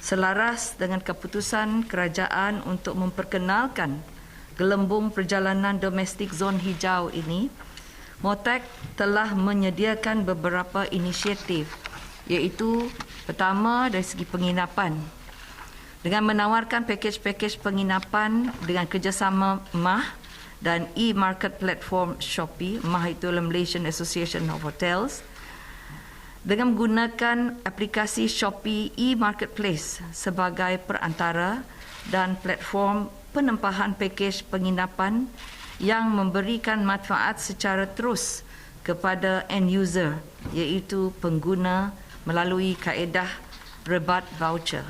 Selaras dengan keputusan kerajaan untuk memperkenalkan gelembung perjalanan domestik zon hijau ini, MOTAC telah menyediakan beberapa inisiatif, iaitu pertama dari segi penginapan. Dengan menawarkan pakej-pakej penginapan dengan kerjasama MAH dan e-market platform Shopee, MAH itu Malaysian Association of Hotels, dengan menggunakan aplikasi Shopee e-marketplace sebagai perantara dan platform penempahan pakej penginapan yang memberikan manfaat secara terus kepada end user, iaitu pengguna melalui kaedah rebat voucher.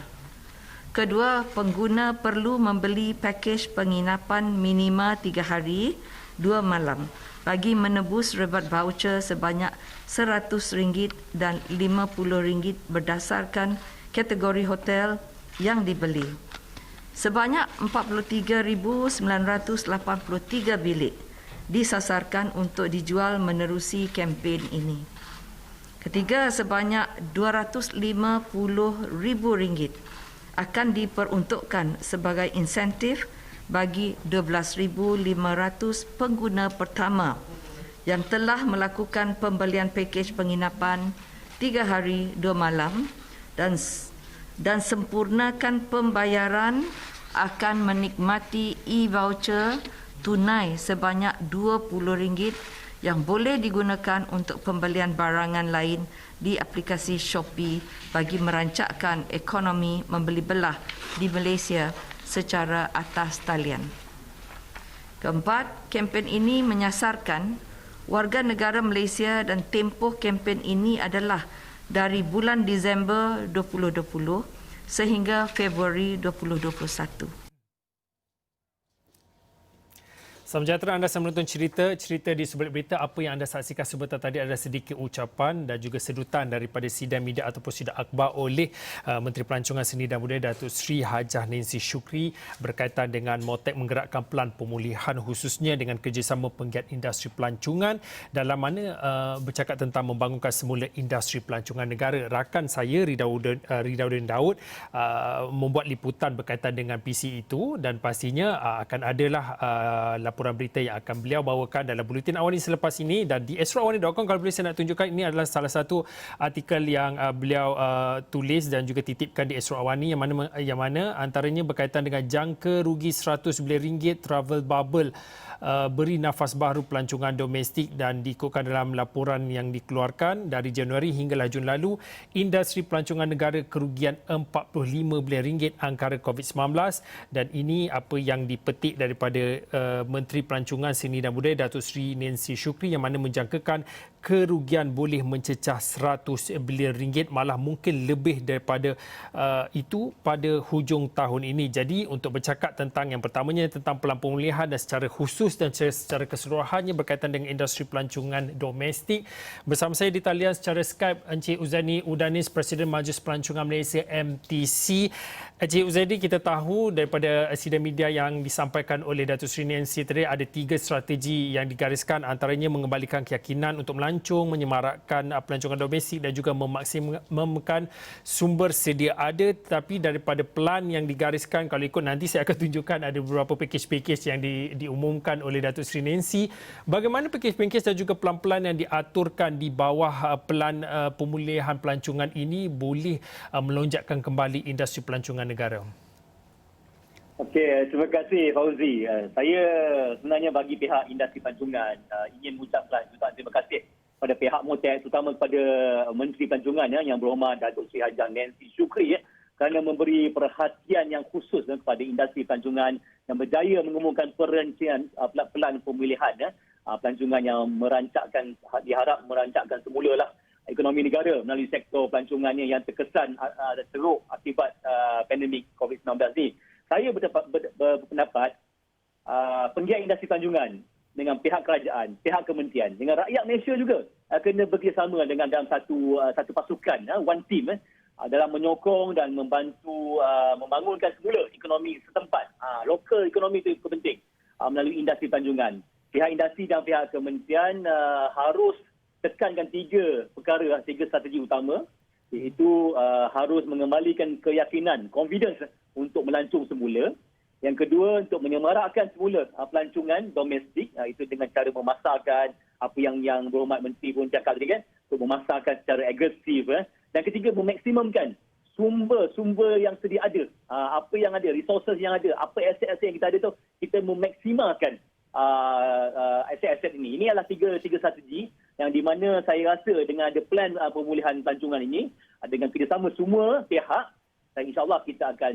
Kedua, pengguna perlu membeli pakej penginapan minima 3 hari, 2 malam bagi menebus rebat voucher sebanyak RM100 dan RM50 berdasarkan kategori hotel yang dibeli. Sebanyak 43,983 bilik disasarkan untuk dijual menerusi kempen ini. Ketiga, sebanyak RM250,000 akan diperuntukkan sebagai insentif bagi 12,500 pengguna pertama yang telah melakukan pembelian pakej penginapan 3 hari 2 malam dan sempurnakan pembayaran akan menikmati e-voucher tunai sebanyak RM20 yang boleh digunakan untuk pembelian barangan lain di aplikasi Shopee bagi merancakkan ekonomi membeli belah di Malaysia secara atas talian. Keempat, kempen ini menyasarkan warga negara Malaysia dan tempoh kempen ini adalah dari bulan Disember 2020 sehingga Februari 2021. Salam sejahtera, anda sedang menonton cerita di sebalik berita. Apa yang anda saksikan sebentar tadi adalah sedikit ucapan dan juga sedutan daripada sidang media ataupun sidang akhbar oleh Menteri Pelancongan Seni dan Budaya Datuk Seri Hajah Nancy Shukri berkaitan dengan MOTAC menggerakkan pelan pemulihan khususnya dengan kerjasama penggiat industri pelancongan dalam mana bercakap tentang membangunkan semula industri pelancongan negara. Rakan saya Ridauddin Daud membuat liputan berkaitan dengan PC itu dan pastinya akan adalah laporan berita yang akan beliau bawakan dalam buletin awal ini selepas ini. Dan di astroawani.com, kalau boleh saya nak tunjukkan, ini adalah salah satu artikel yang beliau tulis dan juga titipkan di Astro Awani yang mana antaranya berkaitan dengan jangka rugi RM100 bilion travel bubble beri nafas baru pelancongan domestik. Dan diikutkan dalam laporan yang dikeluarkan dari Januari hinggalah Jun lalu, industri pelancongan negara kerugian RM45 bilion angkara COVID-19. Dan ini apa yang dipetik daripada Menteri Pelancongan Seni dan Budaya Datuk Seri Nancy Shukri yang mana menjangkakan kerugian boleh mencecah RM100 bilion, malah mungkin lebih daripada itu pada hujung tahun ini. Jadi untuk bercakap tentang yang pertamanya tentang pelan pemulihan dan secara khusus dan secara keseluruhannya berkaitan dengan industri pelancongan domestik, bersama saya di talian secara Skype Encik Uzani Udanis, Presiden Majlis Pelancongan Malaysia MTC. Encik Uzani, kita tahu daripada sidang media yang disampaikan oleh Datuk Seri Nancy tadi ada 3 strategi yang digariskan, antaranya mengembalikan keyakinan untuk melancong, menyemarakkan pelancongan domestik dan juga memaksimumkan sumber sedia ada. Tetapi daripada pelan yang digariskan, kalau ikut nanti saya akan tunjukkan ada beberapa pakej-pakej yang diumumkan oleh Datuk Seri Nancy. Bagaimana pakej-pakej dan juga pelan-pelan yang diaturkan di bawah pelan pemulihan pelancongan ini boleh melonjakkan kembali industri pelancongan negara? Okey, terima kasih Fauzi. Saya sebenarnya bagi pihak industri pelancongan ingin mengucapkan jutaan terima kasih pada pihak MOTAC, terutama kepada Menteri Pelancongan yang berhormat Datuk Seri Hajah Nancy Shukri kerana memberi perhatian yang khusus kepada industri pelancongan yang berjaya mengumumkan perancang pelan pemulihan pelancongan yang diharap merancakkan semula ekonomi negara melalui sektor pelancongannya yang terkesan teruk akibat pandemik COVID-19 ni. Saya berpendapat penggiat industri pelancongan dengan pihak kerajaan, pihak kementerian, dengan rakyat Malaysia juga kena bekerjasama dengan dalam satu pasukan, one team dalam menyokong dan membantu membangunkan semula ekonomi setempat. Lokal ekonomi itu penting melalui industri pelancongan. Pihak industri dan pihak kementerian harus tekankan 3 perkara, 3 strategi utama. iaitu harus mengembalikan keyakinan, confidence untuk melancong semula. Yang kedua, untuk menyemarakkan semula pelancongan domestik, itu dengan cara memasarkan apa yang Berhormat Menteri pun cakap tadi kan, untuk memasarkan secara agresif. Dan ketiga, memaksimumkan sumber-sumber yang sedia ada, apa yang ada, resources yang ada, apa aset-aset yang kita ada tu, kita memaksimalkan aset-aset ini. Ini adalah tiga strategi yang di mana saya rasa dengan ada plan pemulihan pelancongan ini, dengan kerjasama semua pihak, dan insyaAllah kita akan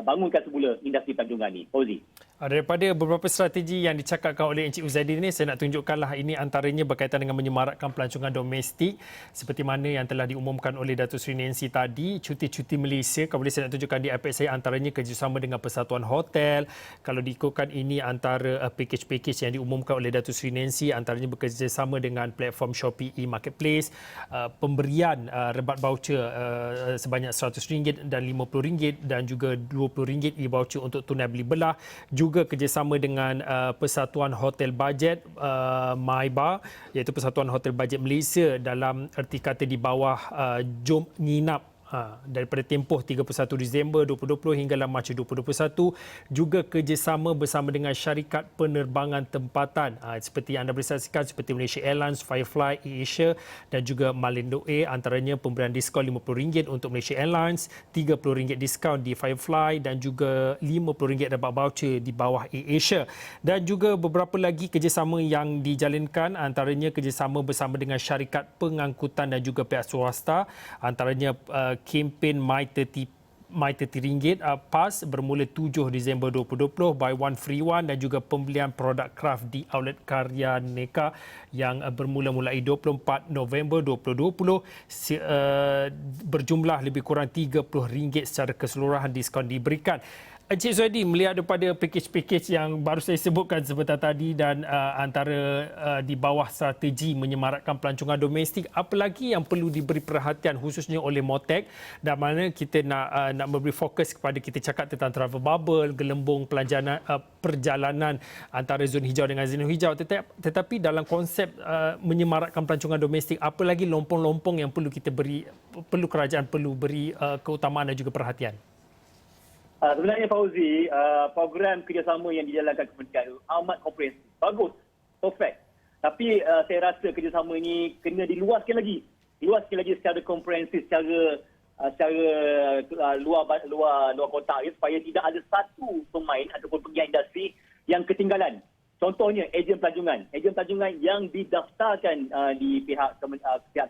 bangunkan semula industri pelancongan ini. Fauzi. Daripada beberapa strategi yang dicakapkan oleh Encik Uzaidin ini, saya nak tunjukkanlah ini antaranya berkaitan dengan menyemarakkan pelancongan domestik seperti mana yang telah diumumkan oleh Datuk Seri Nancy tadi, cuti-cuti Malaysia. Kalau boleh saya nak tunjukkan di iPad saya, antaranya kerjasama dengan Persatuan Hotel. Kalau diikutkan ini antara package-package yang diumumkan oleh Datuk Seri Nancy, antaranya bekerjasama dengan platform Shopee e-Marketplace, pemberian rebat voucher sebanyak RM100 dan RM50 dan juga RM20 e-voucher untuk tunai beli belah. Juga kerjasama dengan Persatuan Hotel Bajet MyBar, iaitu Persatuan Hotel Bajet Malaysia, dalam erti kata di bawah Jom Nginap daripada tempoh 31 Disember 2020 hinggalah Mac 2021. Juga kerjasama bersama dengan syarikat penerbangan tempatan seperti yang anda boleh saksikan, seperti Malaysia Airlines, Firefly, AirAsia dan juga Malindo Air. Antaranya pemberian diskaun RM50 untuk Malaysia Airlines, RM30 diskaun di Firefly dan juga RM50 dapat voucher di bawah AirAsia. Dan juga beberapa lagi kerjasama yang dijalankan, antaranya kerjasama bersama dengan syarikat pengangkutan dan juga pihak swasta, antaranya kempen My30 PAS bermula 7 Disember 2020, Buy One Free One, dan juga pembelian produk kraft di outlet Karya Neka yang bermula mulai 24 November 2020 berjumlah lebih kurang RM30 secara keseluruhan diskaun diberikan. Encik Zuhaidi, melihat daripada package-package yang baru saya sebutkan sebentar tadi dan antara di bawah strategi menyemarakkan pelancongan domestik, apa lagi yang perlu diberi perhatian khususnya oleh MOTEC, dan mana kita nak memberi fokus kepada, kita cakap tentang travel bubble, gelembung perjalanan antara zon hijau dengan zon hijau, tetapi dalam konsep menyemarakkan pelancongan domestik, apa lagi lompong-lompong yang perlu kerajaan perlu beri keutamaan dan juga perhatian? Sebenarnya Fauzi, program kerjasama yang dijalankan Kementerian itu amat komprehensif. Bagus, perfect. Tapi saya rasa kerjasama ini kena diluaskan lagi. Luaskan lagi secara komprehensif, secara luar kotak, supaya tidak ada satu pemain ataupun penggiat industri yang ketinggalan. Contohnya ejen pelancongan. Ejen pelancongan yang didaftarkan di pihak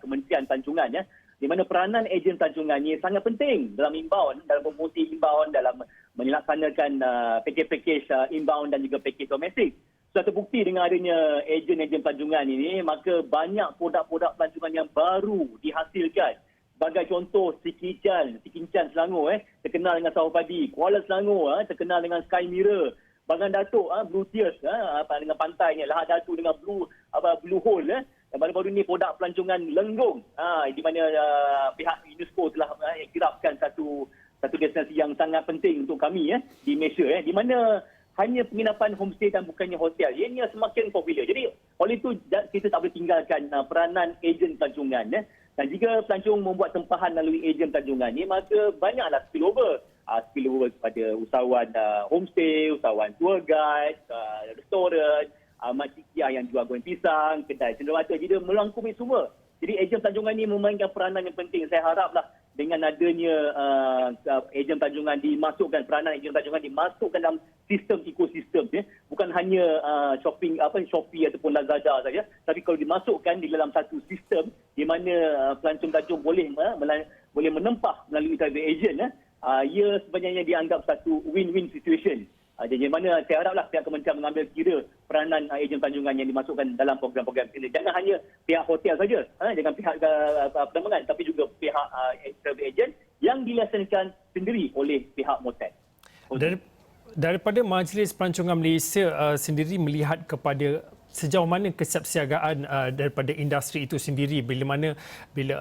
Kementerian Pelancongan, di mana peranan ejen pelancongan ini sangat penting dalam inbound, dalam promosi inbound, dalam melaksanakan package inbound dan juga package domestik. Sudah terbukti dengan adanya ejen-ejen pelancongan ini, maka banyak produk-produk pelancongan yang baru dihasilkan. Sebagai contoh, Sikincan Selangor, terkenal dengan sawah padi. Kuala Selangor, terkenal dengan Sky Mirror. Bagan Datuk, Blue Tears, dengan pantainya. Lahad Datuk dengan Blue Hole. Dan baru-baru ini produk pelancongan Lenggong, di mana pihak UNESCO telah iktirafkan satu destinasi yang sangat penting untuk kami di Malaysia, di mana hanya penginapan homestay dan bukannya hotel. Ianya semakin popular. Jadi oleh itu kita tak boleh tinggalkan peranan ejen pelancongan. Dan jika pelancong membuat tempahan melalui ejen pelancongan ini, maka banyaklah spillover kepada usahawan homestay, usahawan tour guide, restoran, makcik yang jual goreng pisang, kedai cenderamata, dia melangkumi semua. Jadi ejen pelancongan ini memainkan peranan yang penting. Saya haraplah dengan adanya ejen pelancongan peranan ejen pelancongan dimasukkan dalam sistem ekosistem, bukan hanya Shopee ataupun Lazada saja, tapi kalau dimasukkan di dalam satu sistem di mana pelancong-pelancong boleh menempah melalui travel agent, ia sebenarnya dianggap satu win-win situation. Jadi mana saya haraplah pihak kementerian mengambil kira peranan ejen pelancongan yang dimasukkan dalam program-program ini. Jangan hanya pihak hotel saja, jangan pihak penerbangan, tapi juga pihak travel agent yang dilaksanakan sendiri oleh pihak MOTEC. Daripada Majlis Pelancongan Malaysia sendiri melihat kepada sejauh mana kesiapsiagaan daripada industri itu sendiri, bila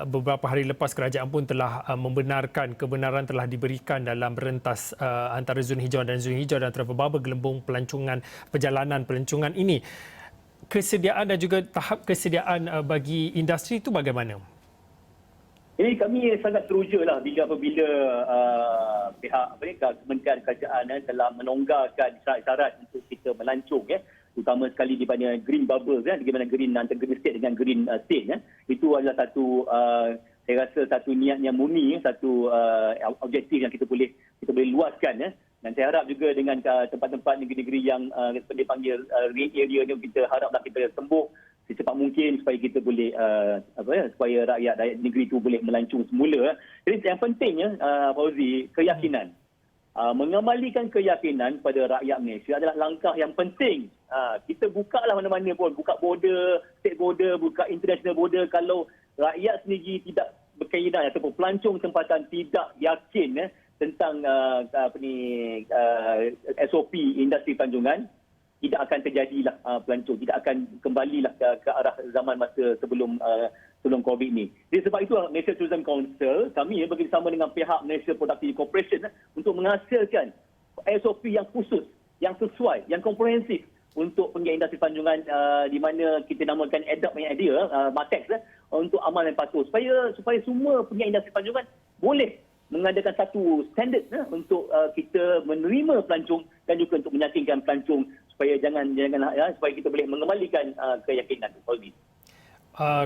beberapa hari lepas kerajaan pun telah membenarkan kebenaran telah diberikan dalam rentas antara zon hijau dan travel bubble, gelembung perjalanan pelancongan ini, kesediaan dan juga tahap kesediaan bagi industri itu bagaimana? Jadi kami sangat teruja lah apabila pihak Kementerian Kerajaan telah melonggarkan syarat-syarat untuk kita melancong, terutama sekali di mana green bubble, di mana green antara green state dengan green state. Itu adalah satu saya rasa satu niat yang murni, satu objektif yang kita boleh luaskan. Dan saya harap juga dengan tempat-tempat negeri-negeri yang dipanggil red area ni, kita haraplah kita sembuh secepat mungkin supaya kita boleh supaya rakyat negeri itu boleh melancong semula. Jadi yang pentingnya Fauzi, keyakinan. Mengamalikan keyakinan pada rakyat Malaysia adalah langkah yang penting. Kita bukalah mana-mana pun, buka border, state border, buka international border. Kalau rakyat sendiri tidak berkeinginan ataupun pelancong tempatan tidak yakin tentang SOP industri pelancongan, tidak akan terjadilah pelancong, tidak akan kembalilah ke arah zaman masa sebelum COVID ni. Jadi sebab itu Malaysia Tourism Council, kami bekerjasama dengan pihak Malaysia Productivity Corporation untuk menghasilkan SOP yang khusus, yang sesuai, yang komprehensif untuk penggiat industri pelancongan, di mana kita namakan ADAP yang idea, MATEX, untuk amal dan patuh, supaya semua penggiat industri pelancongan boleh mengadakan satu standard untuk kita menerima pelancong dan juga untuk meyakinkan pelancong supaya supaya kita boleh mengembalikan keyakinan.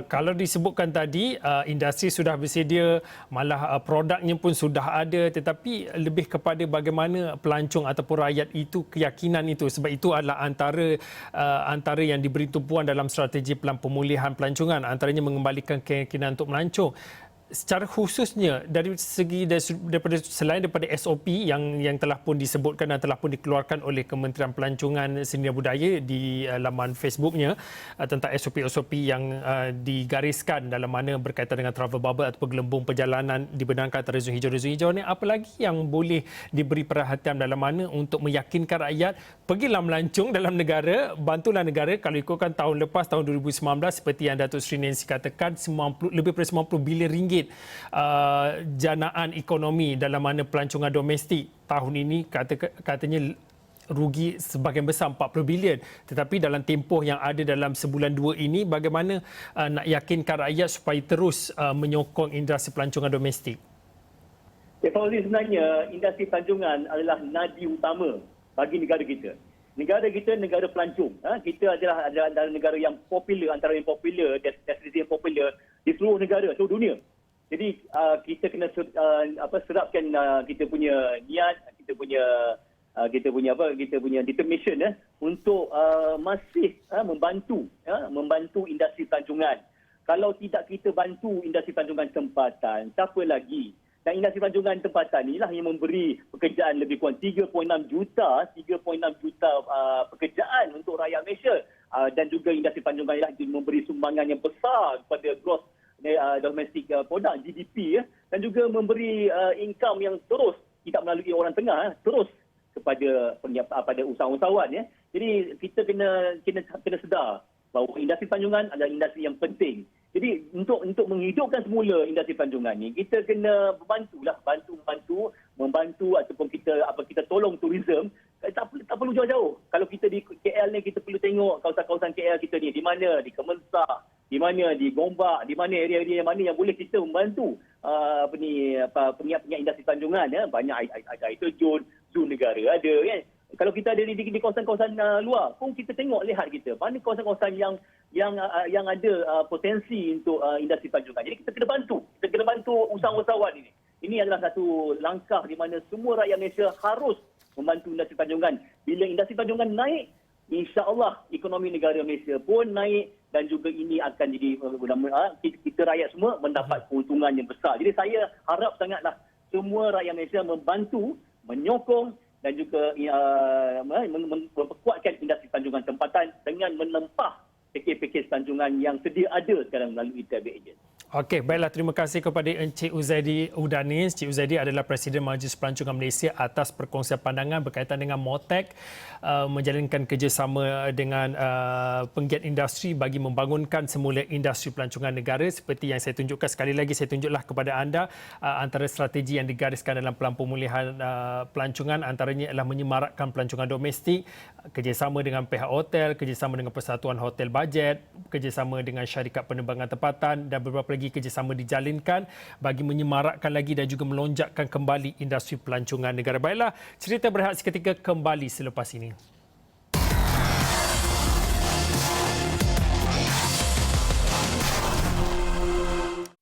Kalau disebutkan tadi industri sudah bersedia, malah produknya pun sudah ada, tetapi lebih kepada bagaimana pelancong ataupun rakyat itu keyakinan itu, sebab itu adalah antara yang diberi tumpuan dalam strategi pemulihan pelancongan, antaranya mengembalikan keyakinan untuk melancong. Secara khususnya dari segi daripada SOP yang telah pun disebutkan dan telah pun dikeluarkan oleh Kementerian Pelancongan Seni dan Budaya di laman Facebooknya tentang SOP yang digariskan dalam mana berkaitan dengan travel bubble atau gelembung perjalanan dibenarkan antara zon hijau ni, apa lagi yang boleh diberi perhatian dalam mana untuk meyakinkan rakyat pergilah melancong dalam negara, bantulah negara. Kalau ikutkan tahun lepas, tahun 2019, seperti yang Datuk Seri Nancy katakan, lebih daripada 90 bilion ringgit janaan ekonomi dalam mana pelancongan domestik tahun ini katanya rugi sebahagian besar 40 bilion. Tetapi dalam tempoh yang ada dalam sebulan dua ini, bagaimana nak yakinkan rakyat supaya terus menyokong industri pelancongan domestik? Fauzi, sebenarnya industri pelancongan adalah nadi utama bagi negara kita. Negara kita negara pelancong. Kita adalah negara yang popular, antara yang popular, destinasi yang popular di seluruh negara, seluruh dunia. Jadi kita kena serapkan kita punya niat, kita punya determination untuk masih membantu industri pelancongan. Kalau tidak kita bantu industri pelancongan tempatan, siapa lagi? Dan industri pelancongan tempatan inilah yang memberi pekerjaan lebih kurang 3.6 juta pekerjaan untuk rakyat Malaysia, dan juga industri pelancongan ialah memberi sumbangan yang besar kepada gross domestic product GDP, dan juga memberi income yang terus tidak melalui orang tengah, terus kepada usahawan. Jadi kita kena sedar bahawa industri pelancongan adalah industri yang penting. Jadi untuk menghidupkan semula industri pelancongan ni, kita kena membantu ataupun kita tolong tourism. Tak perlu jauh-jauh. Kalau kita di KL ni, kita perlu tengok kawasan-kawasan KL kita ni, di mana di Kemensak, di mana di Gombak, di mana area-area mana yang boleh kita membantu pengiat-pengiat industri pelancongan. Banyak ada itu zon negara ada kan. Kalau kita ada di kawasan-kawasan luar pun, kita lihat kita mana kawasan-kawasan yang ada potensi untuk industri pelancongan. Jadi kita kena bantu usahawan ini. Ini adalah satu langkah di mana semua rakyat Malaysia harus membantu industri pelancongan. Bila industri pelancongan naik, insya-Allah ekonomi negara Malaysia pun naik, dan juga ini akan jadi kita rakyat semua mendapat keuntungan yang besar. Jadi saya harap sangatlah semua rakyat Malaysia membantu, menyokong dan juga memperkuatkan industri pelancongan tempatan dengan menempah pakej-pakej pelancongan yang sedia ada sekarang melalui travel agent. Okey, baiklah, terima kasih kepada Encik Uzaidi Udanis. Encik Uzaidi adalah Presiden Majlis Pelancongan Malaysia atas perkongsian pandangan berkaitan dengan MOTEC menjalankan kerjasama dengan penggiat industri bagi membangunkan semula industri pelancongan negara. Seperti yang saya tunjukkan, sekali lagi saya tunjuklah kepada anda antara strategi yang digariskan dalam Pelan Pemulihan Pelancongan antaranya adalah menyemarakkan pelancongan domestik, kerjasama dengan pihak hotel, kerjasama dengan Persatuan Hotel Bajet, kerjasama dengan syarikat penerbangan tempatan dan beberapa lagi lagi kerjasama dijalinkan bagi menyemarakkan lagi dan juga melonjakkan kembali industri pelancongan negara. Baiklah, cerita berehat seketika kembali selepas ini.